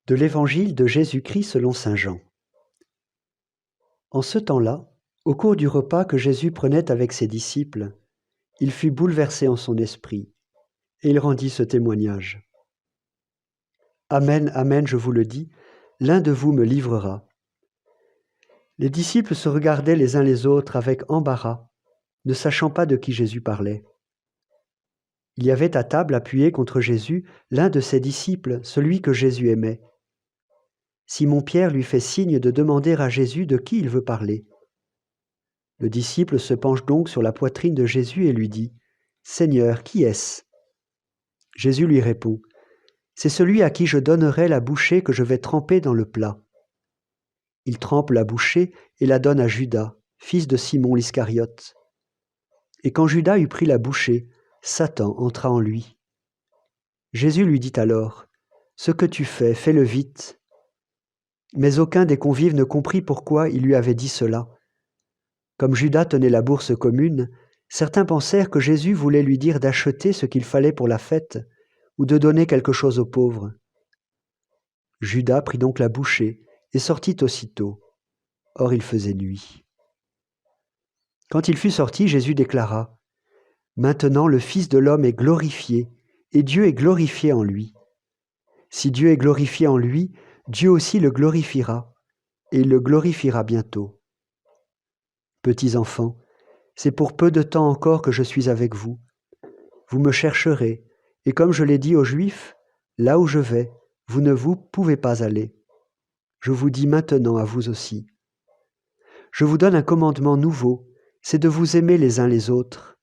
De l'Évangile de Jésus-Christ selon saint Jean. En ce temps-là, au cours du repas que Jésus prenait avec ses disciples, il fut bouleversé en son esprit, et il rendit ce témoignage. Amen, amen, je vous le dis, l'un de vous me livrera. Les disciples se regardaient les uns les autres avec embarras, ne sachant pas de qui Jésus parlait. Il y avait à table, appuyé contre Jésus, l'un de ses disciples, celui que Jésus aimait. Simon-Pierre lui fait signe de demander à Jésus de qui il veut parler. Le disciple se penche donc sur la poitrine de Jésus et lui dit « Seigneur, qui est-ce » Jésus lui répond « C'est celui à qui je donnerai la bouchée que je vais tremper dans le plat. » Il trempe la bouchée et la donne à Judas, fils de Simon l'Iscariote. Et quand Judas eut pris la bouchée, Satan entra en lui. Jésus lui dit alors « Ce que tu fais, fais-le vite. » Mais aucun des convives ne comprit pourquoi il lui avait dit cela. Comme Judas tenait la bourse commune, certains pensèrent que Jésus voulait lui dire d'acheter ce qu'il fallait pour la fête ou de donner quelque chose aux pauvres. Judas prit donc la bouchée et sortit aussitôt. Or il faisait nuit. Quand il fut sorti, Jésus déclara « Maintenant le Fils de l'homme est glorifié, et Dieu est glorifié en lui. Si Dieu est glorifié en lui, Dieu aussi le glorifiera, et il le glorifiera bientôt. Petits enfants, c'est pour peu de temps encore que je suis avec vous. Vous me chercherez, et comme je l'ai dit aux Juifs, là où je vais, vous ne vous pouvez pas aller. Je vous dis maintenant à vous aussi. Je vous donne un commandement nouveau, c'est de vous aimer les uns les autres.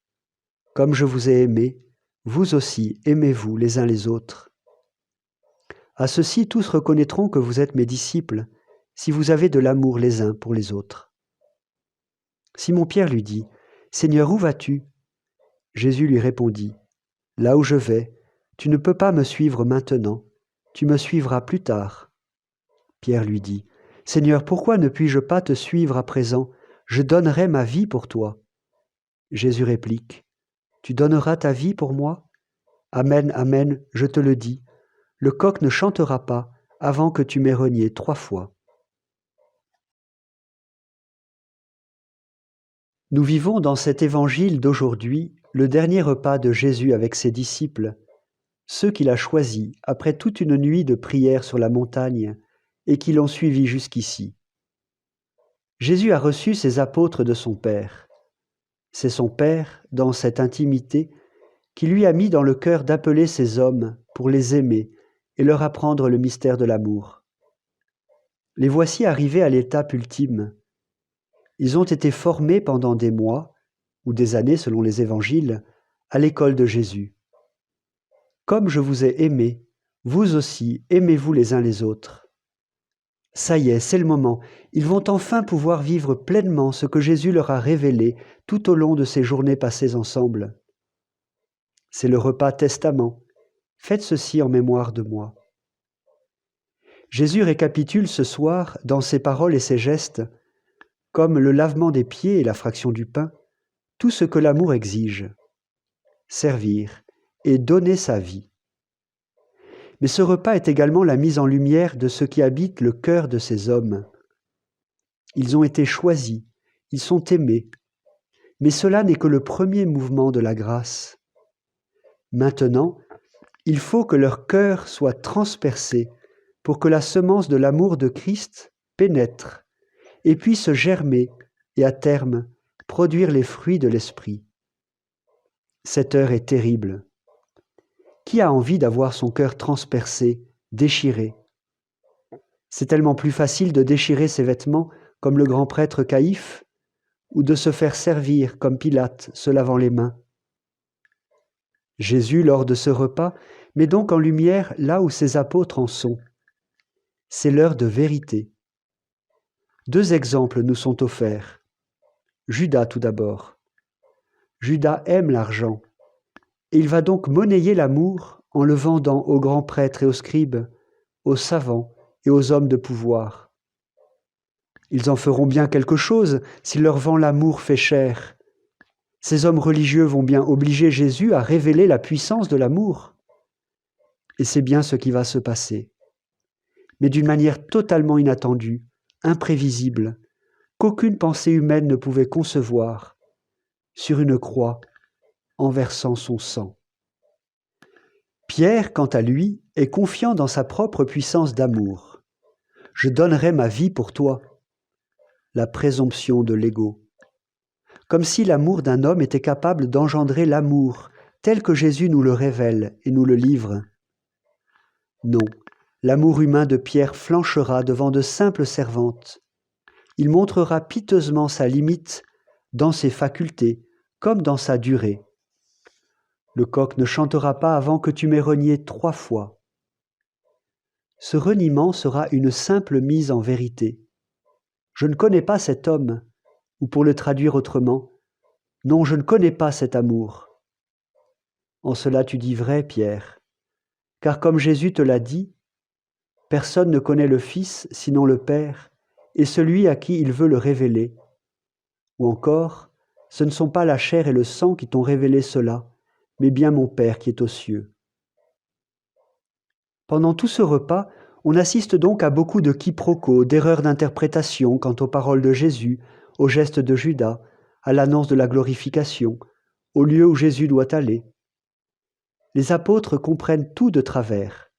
Comme je vous ai aimé, vous aussi aimez-vous les uns les autres. À ceci, tous reconnaîtront que vous êtes mes disciples, si vous avez de l'amour les uns pour les autres. Simon-Pierre lui dit, « Seigneur, où vas-tu » Jésus lui répondit, « Là où je vais, tu ne peux pas me suivre maintenant, tu me suivras plus tard. » Pierre lui dit, « Seigneur, pourquoi ne puis-je pas te suivre à présent? Je donnerai ma vie pour toi. » Jésus réplique, « Tu donneras ta vie pour moi? Amen, amen, je te le dis. Le coq ne chantera pas avant que tu m'aies renié 3 fois. » Nous vivons dans cet évangile d'aujourd'hui le dernier repas de Jésus avec ses disciples, ceux qu'il a choisis après toute une nuit de prière sur la montagne et qui l'ont suivi jusqu'ici. Jésus a reçu ses apôtres de son Père. C'est son Père, dans cette intimité, qui lui a mis dans le cœur d'appeler ces hommes pour les aimer et leur apprendre le mystère de l'amour. Les voici arrivés à l'étape ultime. Ils ont été formés pendant des mois, ou des années selon les évangiles, à l'école de Jésus. Comme je vous ai aimés, vous aussi aimez-vous les uns les autres. Ça y est, c'est le moment. Ils vont enfin pouvoir vivre pleinement ce que Jésus leur a révélé tout au long de ces journées passées ensemble. C'est le repas testament. Faites ceci en mémoire de moi. Jésus récapitule ce soir, dans ses paroles et ses gestes, comme le lavement des pieds et la fraction du pain, tout ce que l'amour exige. Servir et donner sa vie. Mais ce repas est également la mise en lumière de ce qui habite le cœur de ces hommes. Ils ont été choisis, ils sont aimés, mais cela n'est que le premier mouvement de la grâce. Maintenant, il faut que leur cœur soit transpercé pour que la semence de l'amour de Christ pénètre et puisse germer et à terme produire les fruits de l'Esprit. Cette heure est terrible. Qui a envie d'avoir son cœur transpercé, déchiré? C'est tellement plus facile de déchirer ses vêtements comme le grand prêtre Caïphe ou de se faire servir comme Pilate se lavant les mains. Jésus, lors de ce repas, met donc en lumière là où ses apôtres en sont. C'est l'heure de vérité. 2 exemples nous sont offerts. Judas tout d'abord. Judas aime l'argent, et il va donc monnayer l'amour en le vendant aux grands prêtres et aux scribes, aux savants et aux hommes de pouvoir. Ils en feront bien quelque chose s'il leur vend l'amour fait cher. Ces hommes religieux vont bien obliger Jésus à révéler la puissance de l'amour. Et c'est bien ce qui va se passer. mais d'une manière totalement inattendue, imprévisible, qu'aucune pensée humaine ne pouvait concevoir, sur une croix, en versant son sang. Pierre, quant à lui, est confiant dans sa propre puissance d'amour. « Je donnerai ma vie pour toi », la présomption de l'ego. Comme si l'amour d'un homme était capable d'engendrer l'amour, tel que Jésus nous le révèle et nous le livre. Non, l'amour humain de Pierre flanchera devant de simples servantes. Il montrera piteusement sa limite dans ses facultés comme dans sa durée. Le coq ne chantera pas avant que tu m'aies renié 3 fois. Ce reniement sera une simple mise en vérité. Je ne connais pas cet homme, ou pour le traduire autrement, non, je ne connais pas cet amour. En cela tu dis vrai, Pierre, car comme Jésus te l'a dit, personne ne connaît le Fils sinon le Père et celui à qui il veut le révéler. Ou encore, ce ne sont pas la chair et le sang qui t'ont révélé cela, mais bien mon Père qui est aux cieux. Pendant tout ce repas, on assiste donc à beaucoup de quiproquos, d'erreurs d'interprétation quant aux paroles de Jésus, aux gestes de Judas, à l'annonce de la glorification, au lieu où Jésus doit aller. Les apôtres comprennent tout de travers.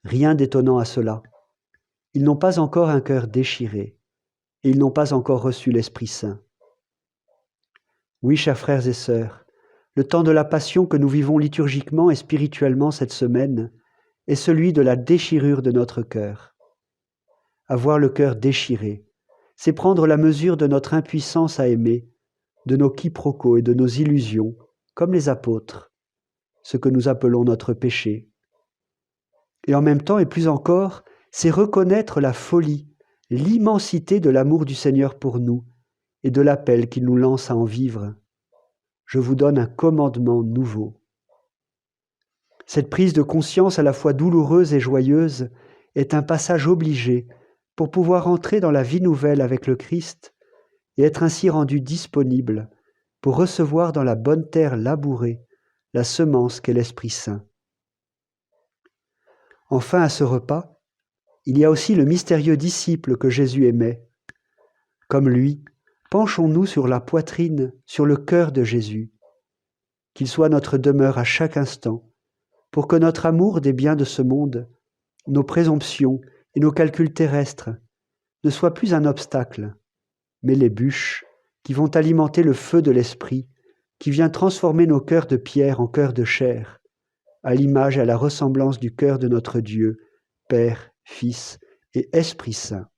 Rien d'étonnant à cela. Ils n'ont pas encore un cœur déchiré, et ils n'ont pas encore reçu l'Esprit Saint. Oui, chers frères et sœurs, le temps de la Passion que nous vivons liturgiquement et spirituellement cette semaine est celui de la déchirure de notre cœur. Avoir le cœur déchiré, c'est prendre la mesure de notre impuissance à aimer, de nos quiproquos et de nos illusions, comme les apôtres, ce que nous appelons notre péché. Et en même temps, et plus encore, c'est reconnaître la folie, l'immensité de l'amour du Seigneur pour nous et de l'appel qu'il nous lance à en vivre. Je vous donne un commandement nouveau. Cette prise de conscience à la fois douloureuse et joyeuse est un passage obligé pour pouvoir entrer dans la vie nouvelle avec le Christ et être ainsi rendu disponible pour recevoir dans la bonne terre labourée la semence qu'est l'Esprit Saint. Enfin, à ce repas, il y a aussi le mystérieux disciple que Jésus aimait. Comme lui, penchons-nous sur la poitrine, sur le cœur de Jésus, qu'il soit notre demeure à chaque instant, pour que notre amour des biens de ce monde, nos présomptions et nos calculs terrestres ne soient plus un obstacle, mais les bûches qui vont alimenter le feu de l'Esprit, qui vient transformer nos cœurs de pierre en cœurs de chair, à l'image et à la ressemblance du cœur de notre Dieu, Père, Fils et Esprit Saint.